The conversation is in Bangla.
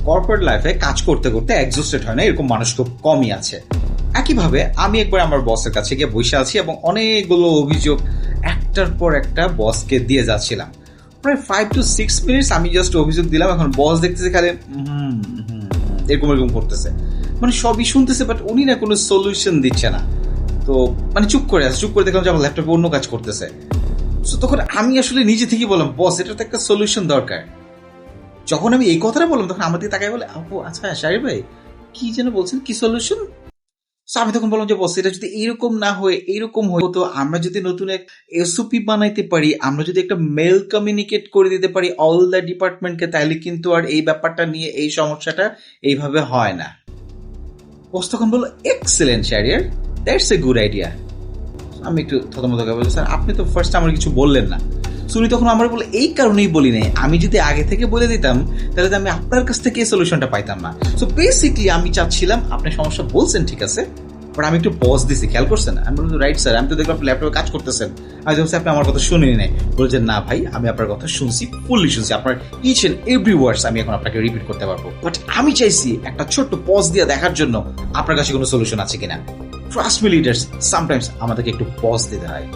কর্পোরেট লাইফে কাজ করতে করতে এক্সস্টেড হয় না এরকম মানুষ খুব কমই আছে। একইভাবে আমি একবার আমার বসের কাছে গিয়ে বসে আছি এবং অনেকগুলো অভিযোগ একটার পর একটা বসকে দিয়ে যাচ্ছিলাম। প্রায় 5 to 6 মিনিটস আমি জাস্ট অভিযোগ দিলাম। এখন বস দেখতেছে খালি এরকম এরকম করতেছে, মানে সবই শুনতেছে, বাট উনি না কোনো সলিউশন দিচ্ছে না। তো মানে চুপ করে আছে, চুপ করে দেখলাম যে আমার ল্যাপটপে অন্য কাজ করতেছে। তো তখন আমি আসলে নিজে থেকে বললাম, বস এটা তো একটা সলিউশন দরকার। যখন আমি এই কথাটা বললাম তখন আমার দিকে তাকাই বলে, আপু আচ্ছা শাহির ভাই কি যেন বলছেন, কি সলিউশন? আমি তখন বললাম যে বস এটা যদি এইরকম না হয়ে এইরকম হতো, আমরা যদি নতুন এক এসওপি বানাইতে পারি, আমরা যদি একটা মেল কমিউনিকেট করে দিতে পারি অল দ্য ডিপার্টমেন্টকে, তাহলে কিন্তু আর এই ব্যাপারটা নিয়ে এই সমস্যাটা এইভাবে হয় না। বস তখন বললো, excellent Shahriar, that's a good idea. আমি একটু থতমত করে বলছি, স্যার আপনি তো ফার্স্ট আমার কিছু বললেন না। উনি তখন আমার বলে, এই কারণেই বলি নাই, আমি যদি আগে থেকে বলে দিতাম তাহলে তো আমি আপনার কাছ থেকে এই সলিউশনটা পাইতাম না। সো বেসিকলি আমি চাচ্ছিলাম, আপনি সমস্যা বলছেন ঠিক আছে, বাট আমি একটু পজ দিছি, খেয়াল করছেন? আমি বললাম, রাইট স্যার, আমি তো দেখলাম আপনি ল্যাপটপে কাজ করতেছেন। আমি বলছি আপনি আমার কথা শুনেনি নাই। বলছেন না ভাই, আমি আপনার কথা শুনছি, ফুললি শুনছি, আপনার ইচ এন্ড এভরি ওয়ার্ডস আমি এখন আপনাকে রিপিট করতে পারবো, বাট আমি চাইছি একটা ছোট্ট পজ দিয়ে দেখার জন্য আপনার কাছে কোনো সলিউশন আছে কিনা। ট্রাস্ট মি লিডার্স, সামটাইমস আমাদেরকে একটু পজ দিতে হয়।